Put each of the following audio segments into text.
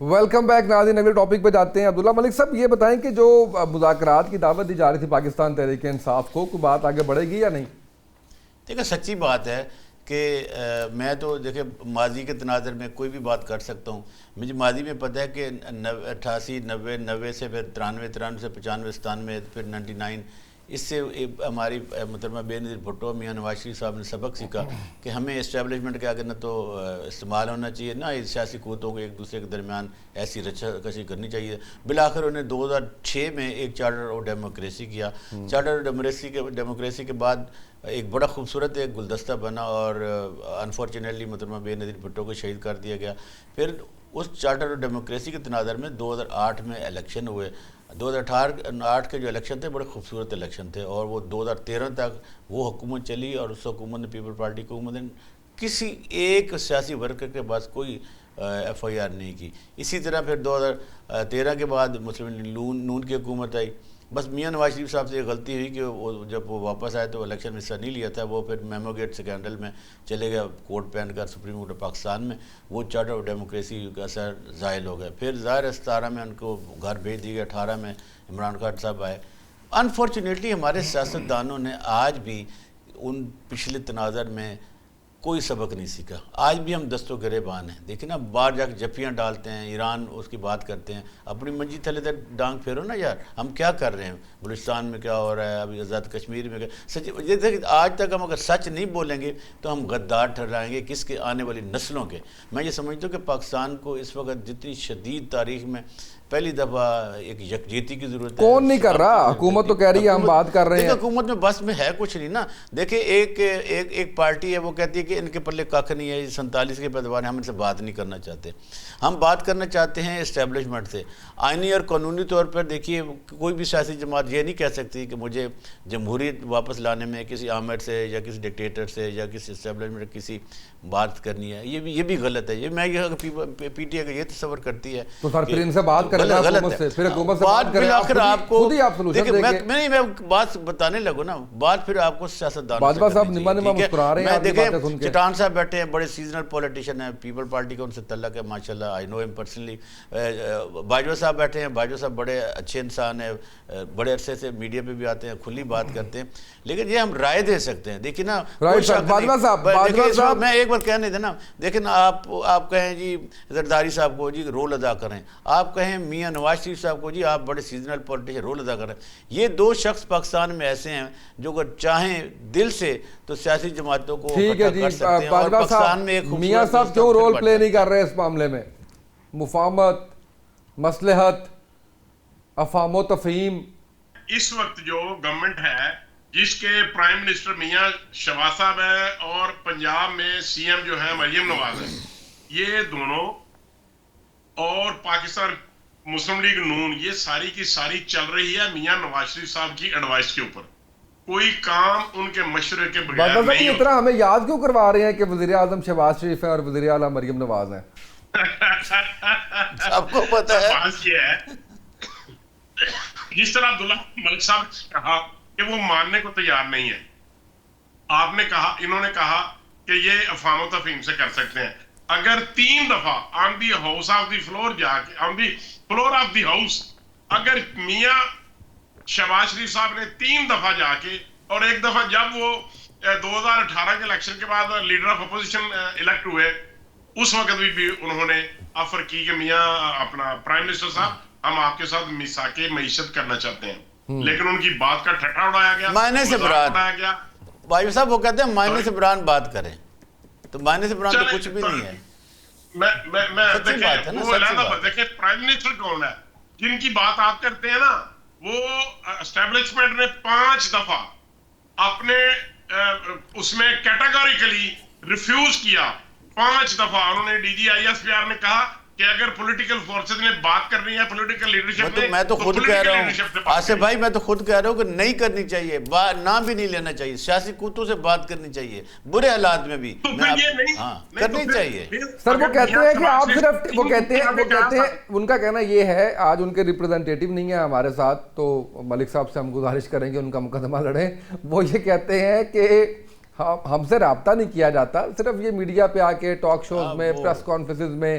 Welcome back ناظرین، اگلے topic پہ جاتے ہیں۔ عبداللہ ملک صاحب یہ بتائیں کہ جو مذاکرات کی دعوت دی جا رہی تھی پاکستان تحریک انصاف کو، کوئی بات آگے بڑھے گی یا نہیں؟ دیکھیں سچی بات ہے کہ میں تو دیکھیں ماضی کے تناظر میں کوئی بھی بات کر سکتا ہوں۔ مجھے ماضی میں پتہ ہے کہ 88 90 سے پھر 93 سے 95 97 پھر 99 اس سے ہماری محترمہ بے نظیر بھٹو میاں نواز شریف صاحب نے سبق سیکھا کہ ہمیں اسٹیبلشمنٹ کے آگے نہ تو استعمال ہونا چاہیے، نہ سیاسی قوتوں کو ایک دوسرے کے درمیان ایسی رچا کشی کرنی چاہیے۔ بالآخر انہیں 2006 میں ایک چارٹر آف ڈیموکریسی کیا۔ چارٹر آف ڈیموکریسی کے بعد ایک بڑا خوبصورت ایک گلدستہ بنا اور انفارچونیٹلی محترمہ بے نظیر بھٹو کو شہید کر دیا گیا۔ پھر اس چارٹر آف ڈیموکریسی کے تناظر میں 2008 میں الیکشن ہوئے۔ 2008 کے جو الیکشن تھے بڑے خوبصورت الیکشن تھے، اور وہ 2013 تک وہ حکومت چلی، اور اس حکومت نے پیپل پارٹی کی حکومت نے کسی ایک سیاسی ورکر کے پاس کوئی ایف آئی آر نہیں کی۔ اسی طرح پھر 2013 کے بعد مسلم لیگ نون کی حکومت آئی۔ بس میاں نواز شریف صاحب سے یہ غلطی ہوئی کہ جب وہ واپس آئے تو الیکشن میں حصہ نہیں لیا تھا، وہ پھر میمو گیٹ سکینڈل میں چلے گئے کوٹ پہن کر سپریم کورٹ آف پاکستان میں، وہ چارٹر آف ڈیموکریسی کا اثر زائل ہو گیا۔ پھر ظاہر 17 میں ان کو گھر بھیج دی گیا، 18 میں عمران خان صاحب آئے۔ انفارچونیٹلی ہمارے سیاستدانوں نے آج بھی ان پچھلے تناظر میں کوئی سبق نہیں سیکھا۔ آج بھی ہم دست و گریبان ہیں۔ دیکھیں نا، باہر جا کے جفیاں ڈالتے ہیں، ایران اس کی بات کرتے ہیں، اپنی منجی تھلے تک ڈانگ پھیرو نا یار، ہم کیا کر رہے ہیں؟ بلوچستان میں کیا ہو رہا ہے، ابھی آزاد کشمیر میں کیا سچ؟ آج تک ہم اگر سچ نہیں بولیں گے تو ہم غدار ٹھہرائیں گے کس کے؟ آنے والی نسلوں کے۔ میں یہ سمجھتا ہوں کہ پاکستان کو اس وقت جتنی شدید تاریخ میں پہلی دفعہ ایک یکجہتی کی ضرورت ہے۔ کون نہیں کر رہا؟ حکومت تو کہہ رہی ہے ہم بات کر رہے ہیں۔ حکومت میں بس میں ہے کچھ نہیں نا۔ دیکھیں ایک پارٹی ہے، وہ کہتی ہے کہ ان کے پلے کاکھ نہیں ہے، 47 کے پیداوار ہیں، ہم ان سے بات نہیں کرنا چاہتے۔ ہم بات کرنا چاہتے ہیں اسٹیبلشمنٹ سے۔ آئینی اور قانونی طور پر دیکھیے کوئی بھی سیاسی جماعت یہ نہیں کہہ سکتی کہ مجھے جمہوریت واپس لانے میں کسی آمر سے یا کسی ڈکٹیٹر سے یا کسی اسٹیبلشمنٹ کسی بات کرنی ہے۔ یہ بھی غلط ہے۔ یہ میں پی ٹی آئی کا یہ تصور کرتی ہے تو سر پھر ان سے بات کریں گا، حکومت سے، پھر حکومت سے بات کریں، خود ہی آپ سلوشن دیں گے۔ میں بات بتانے لگوں نا، بات پھر آپ کو سیاستدان باجوہ صاحب نما مسکرا رہے ہیں۔ دیکھیں چٹان صاحب بیٹھے ہیں، بڑے سیزنل پولیٹیشین ہیں، پیپل پارٹی کا ان سے تعلق ہے ماشاءاللہ، آئی نو ہم پرسنلی۔ باجوہ صاحب بیٹھے ہیں، باجوہ صاحب بڑے اچھے انسان ہیں، بڑے عرصے سے میڈیا پہ بھی آتے ہیں، کھلی بات کرتے ہیں، لیکن یہ ہم رائے دے سکتے ہیں۔ دیکھیں نا باجوہ صاحب میں ایک بات کہنے دیں نا، دیکھیں آپ کہیں جی زرداری صاحب کو جی رول ادا کریں، آپ کہیں میاں نواز شریف صاحب کو جی آپ بڑے سیزنل پولیٹیشین رول ادا کریں۔ یہ دو شخص پاکستان میں ایسے ہیں جو اگر چاہیں دل سے تو سیاسی جماعتوں کو اکٹھا کر سکتے ہیں، اور پاکستان میں ایک میاں صاحب کیوں رول پلے نہیں کر رہے اس معاملے میں؟ مفاہمت، مصلحت، افہام و تفہیم۔ اس وقت جو گورنمنٹ ہے جس کے پرائم منسٹر میاں شہباز صاحب ہے اور پنجاب میں سی ایم جو ہے مریم نواز ہے، یہ دونوں اور پاکستان مسلم لیگ نون، یہ ساری کی ساری چل رہی ہے میاں نواز شریف صاحب کی ایڈوائس کے اوپر۔ کوئی کام ان کے مشورے کے بغیر نہیں ہوتا۔ اتنا ہمیں یاد کیوں کروا رہے ہیں کہ وزیر اعظم شہباز شریف ہیں اور وزیر اعلیٰ مریم نواز ہیں؟ آپ کو پتہ ہے بات یہ ہے، جس طرح عبداللہ ملک صاحب نے کہا کہ وہ ماننے کو تیار نہیں ہے، آپ نے کہا، انہوں نے کہا کہ یہ افہام و تفہیم سے کر سکتے ہیں۔ اگر 3 دفعہ آن the house of the floor جا کے، آن دی فلور آف دی ہاؤس، اگر میاں شہباز شریف صاحب نے 3 دفعہ جا کے، اور ایک دفعہ جب وہ 2018 کے الیکشن کے بعد لیڈر آف اپوزیشن الیکٹ ہوئے، اس وقت بھی انہوں نے آفر کی کہ میاں اپنا پرائم منسٹر صاحب ہم آپ کے ساتھ میثاق معیشت کرنا چاہتے ہیں، لیکن ان کی بات کا ٹھٹا اڑایا گیا، معنی سے بران اڑایا گیا۔ بھائی صاحب وہ کہتے ہیں معنی سے بران بات کریں، تو معنی سے بران تو کچھ بھی نہیں ہے۔ دیکھیں پرائم منسٹر کون ہے جن کی بات آپ کرتے ہیں نا، وہ اسٹیبلشمنٹ نے 5 دفعہ اپنے اس میں کیٹیگوریکلی ریفیوز کیا۔ 5 دفعہ انہوں نے D G I S P R نے کہا کہ اگر پولیٹیکل فورسز نے بات کرنی ہے پولیٹیکل لیڈرشپ نے، میں تو خود کہہ رہا ہوں آصف بھائی، میں تو خود کہہ رہا ہوں کہ نہیں کرنی چاہیے، نام بھی نہیں لینا چاہیے، سیاسی قوتوں سے بات کرنی چاہیے، برے حالات میں بھی کرنی چاہیے۔ سر وہ کہتے ہیں کہ آپ صرف، وہ کہتے ہیں ان کا کہنا یہ ہے، آج ان کے ریپرزنٹیٹیو نہیں ہیں ہمارے ساتھ، تو ملک صاحب سے ہم گزارش کریں گے ان کا مقدمہ لڑیں۔ وہ یہ کہتے ہیں کہ ہم سے رابطہ نہیں کیا جاتا، صرف یہ میڈیا پہ آ کے ٹاک شوز میں، پریس کانفرنسز میں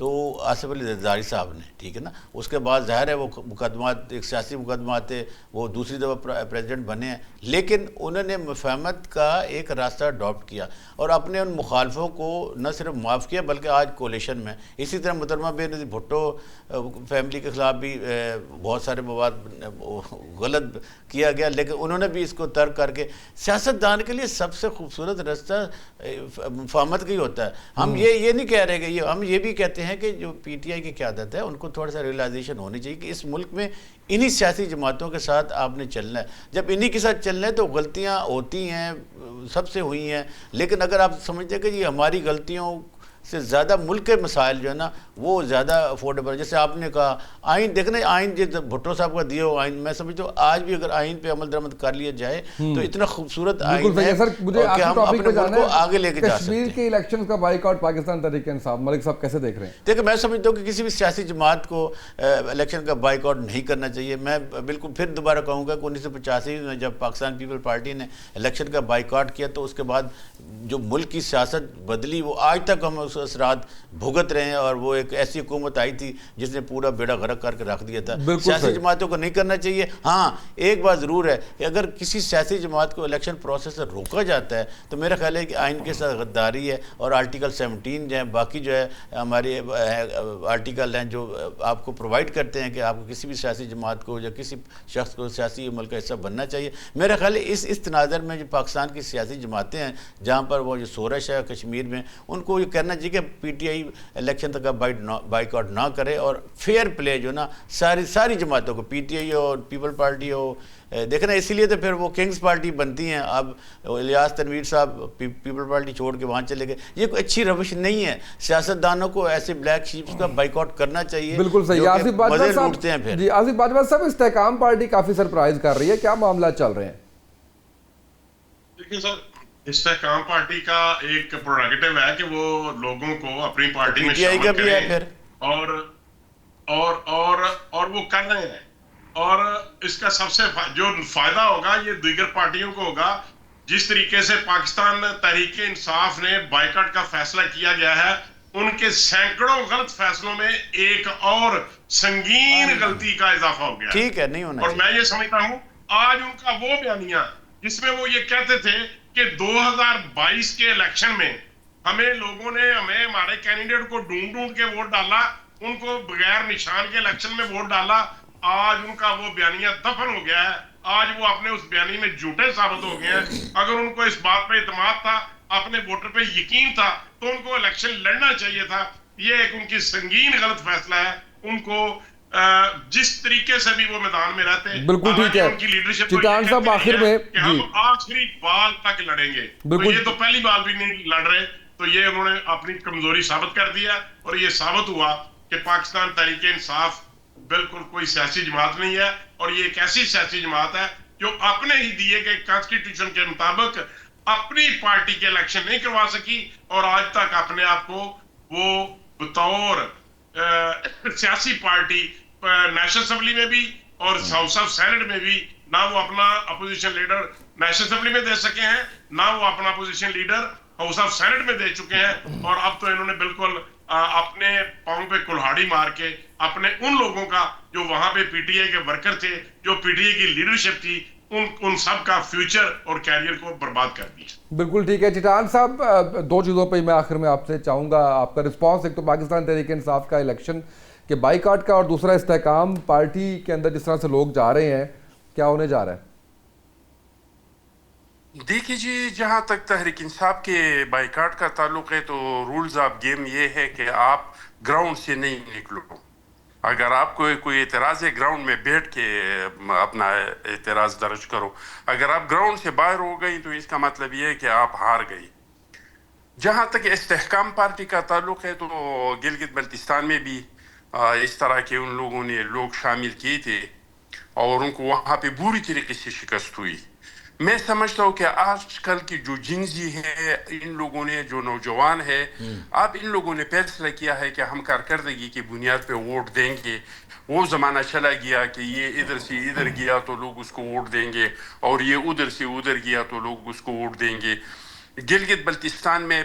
تو آصف علی زرداری صاحب نے، ٹھیک ہے نا. اس کے بعد ظاہر ہے وہ مقدمات، ایک سیاسی مقدمات تھے، وہ دوسری دفعہ پریزیڈنٹ بنے ہیں، لیکن انہوں نے مفاہمت کا ایک راستہ اڈاپٹ کیا اور اپنے ان مخالفوں کو نہ صرف معاف کیا بلکہ آج کولیشن میں. اسی طرح محترمہ بے نظیر بھٹو فیملی کے خلاف بھی بہت سارے مواد غلط کیا گیا، لیکن انہوں نے بھی اس کو ترک کر کے، سیاستدان کے لیے سب سے خوبصورت رستہ مفاہمت کا ہی ہوتا ہے. ہم یہ نہیں کہہ رہے کہ ہم یہ بھی کہتے ہیں کہ جو پی ٹی آئی کی قیادت ہے ان کو تھوڑا سا ریئلائزیشن ہونی چاہیے کہ اس ملک میں انہی سیاسی جماعتوں کے ساتھ آپ نے چلنا ہے. جب انہی کے ساتھ چلنا ہے تو غلطیاں ہوتی ہیں، سب سے ہوئی ہیں، لیکن اگر آپ سمجھتے ہیں کہ یہ ہماری غلطیوں سے زیادہ ملک کے مسائل جو ہے نا وہ زیادہ افورڈیبل، جیسے آپ نے کہا آئین، دیکھنا آئین جو بھٹو صاحب کا دیا ہو آئین، میں سمجھتا ہوں آج بھی اگر آئین پہ عمل درآمد کر لیا جائے تو اتنا خوبصورت آئین ہے کہ ہم اپنے ملک کو آگے لے کے جا سکتے ہیں. کشمیر کے الیکشن کا بائیکاٹ پاکستان تحریک انصاف، ملک صاحب کیسے دیکھ رہے ہیں؟ دیکھیں میں سمجھتا ہوں کہ کسی بھی سیاسی جماعت کو الیکشن کا بائیکاٹ نہیں کرنا چاہیے. میں بالکل پھر دوبارہ کہوں گا کہ 1985 میں جب پاکستان پیپل پارٹی نے الیکشن کا بائیکاٹ کیا تو اس کے بعد جو ملک کی سیاست بدلی، وہ آج تک ہم اس اثرات بھگت رہے ہیں، اور وہ ایک ایسی حکومت آئی تھی جس نے پورا بیڑا غرق کر کے رکھ دیا تھا. سیاسی جماعتوں کو نہیں کرنا چاہیے. ہاں ایک بات ضرور ہے کہ اگر کسی سیاسی جماعت کو الیکشن پروسیس سے روکا جاتا ہے تو میرا خیال ہے کہ آئین کے ساتھ غداری ہے، اور آرٹیکل 17 جو ہے، باقی جو ہے ہمارے آرٹیکل ہیں جو آپ کو پرووائڈ کرتے ہیں کہ آپ کو کسی بھی سیاسی جماعت کو یا کسی شخص کو سیاسی عمل کا حصہ بننا چاہیے. میرا خیال ہے اس تناظر میں جو پاکستان کی سیاسی جماعتیں ہیں جہاں پر وہ جو سورش ہے کشمیر میں، ان کو یہ کرنا چاہیے کہ پی ٹی آئی الیکشن تک کا بائیکاٹ نہ کرے، اور فیئر پلے جو نا ساری جماعتوں کو، پی ٹی آئی ہو، پیپل پارٹی ہو، دیکھنا اسی لیے تو پھر وہ کنگز پارٹی بنتی ہیں. اب الیاس تنویر صاحب پیپل پارٹی چھوڑ کے وہاں چلے گئے. یہ کوئی اچھی روش نہیں ہے. سیاستدانوں کو ایسے بلیک شیپس کا بائیکاٹ کرنا چاہیے. بالکل صحیح. آصف باجوہ صاحب، جی آصف باجوہ صاحب، استحکام پارٹی کافی سرپرائز کر رہی ہے، کیا معاملات چل رہے ہیں؟ دیکھیں سر، استحکام پارٹی کا ایک پروڈکٹیو ہے کہ وہ لوگوں کو اپنی پارٹی میں شامل کریں، اور وہ کر رہے ہیں. اور اس کا سب سے جو فائدہ ہوگا یہ دیگر پارٹیوں کو ہوگا. جس طریقے سے پاکستان تحریک انصاف نے بائیکاٹ کا فیصلہ کیا گیا ہے، ان کے سینکڑوں غلط فیصلوں میں ایک اور سنگین غلطی کا اضافہ ہو گیا. ٹھیک ہے، نہیں ہونا. اور میں یہ سمجھتا ہوں آج ان کا وہ بیانیہ جس میں وہ یہ کہتے تھے کہ 2022 کے الیکشن میں ہمیں ہمارے کینڈیڈیٹ کو ڈھونڈ کے ووٹ ڈالا، ان کو بغیر نشان کے الیکشن میں ووٹ ڈالا. آج ان کا وہ بیانیہ دفن ہو گیا ہے. آج وہ اپنے اس بیانی میں جھوٹے ثابت ہو گئے ہیں. اگر ان کو اس بات پہ اعتماد تھا، اپنے ووٹر پہ یقین تھا، تو ان کو الیکشن لڑنا چاہیے تھا. یہ ایک ان کی سنگین غلط فیصلہ ہے. ان کو جس طریقے سے بھی وہ میدان میں رہتے ہیں، بالکل ٹھیک ہے. ان کی لیڈرشپ چٹان صاحب آخر میں کہ ہم آخری بال تک لڑیں گے، تو یہ تو پہلی بال بھی نہیں لڑ رہے. تو یہ انہوں نے اپنی کمزوری ثابت کر دیا، اور یہ ثابت ہوا کہ پاکستان تحریک انصاف بالکل کوئی سیاسی جماعت نہیں ہے. اور یہ ایک ایسی سیاسی جماعت ہے جو اپنے ہی دیے گئے کانسٹیٹیوشن کے مطابق اپنی پارٹی کے الیکشن نہیں کروا سکی، اور آج تک اپنے آپ کو وہ بطور سیاسی پارٹی نیشنل اسمبلی میں بھی اور ہاؤس آف سینٹ میں بھی نہ وہ اپنا اپوزیشن لیڈر نیشنل اسمبلی میں دے سکے ہیں، نہ وہ اپنا opposition leader house of senate میں دے چکے ہیں. اور اب تو انہوں نے بالکل اپنے پاؤں پہ کلہاڑی مار کے اپنے ان لوگوں کا جو وہاں پہ پی ٹی آئی کے ورکر تھے، جو پی ٹی آئی کی لیڈرشپ تھی، ان سب کا فیوچر اور کیریئر کو برباد کر دیا. بالکل ٹھیک ہے. چٹان صاحب، دو چیزوں پہ میں آخر میں آپ سے چاہوں گا آپ کا رسپانس. ایک تو پاکستان تحریک انصاف کا الیکشن کے بائیکاٹ کا، اور دوسرا استحکام پارٹی کے اندر جس طرح سے لوگ جا رہے ہیں، کیا ہونے جا رہا ہے؟ دیکھیے جی، جہاں تک تحریک انصاف کے بائیکاٹ کا تعلق ہے تو رولز آف گیم یہ ہے کہ آپ گراؤنڈ سے نہیں نکلو. اگر آپ کو کوئی اعتراض ہے گراؤنڈ میں بیٹھ کے اپنا اعتراض درج کرو. اگر آپ گراؤنڈ سے باہر ہو گئی تو اس کا مطلب یہ ہے کہ آپ ہار گئی. جہاں تک استحکام پارٹی کا تعلق ہے تو گلگت بلتستان میں بھی اس طرح کے ان لوگوں نے لوگ شامل کیے تھے اور ان کو وہاں پہ بری طریقے سے شکست ہوئی. میں سمجھتا ہوں کہ آج کل کی جو جنزی ہے، ان لوگوں نے جو نوجوان ہے، اب ان لوگوں نے فیصلہ کیا ہے کہ ہم کارکردگی کی بنیاد پہ ووٹ دیں گے. وہ زمانہ چلا گیا کہ یہ ادھر سے ادھر گیا تو لوگ اس کو ووٹ دیں گے، اور یہ ادھر سے ادھر گیا تو لوگ اس کو ووٹ دیں گے. گلگت بلتستان میں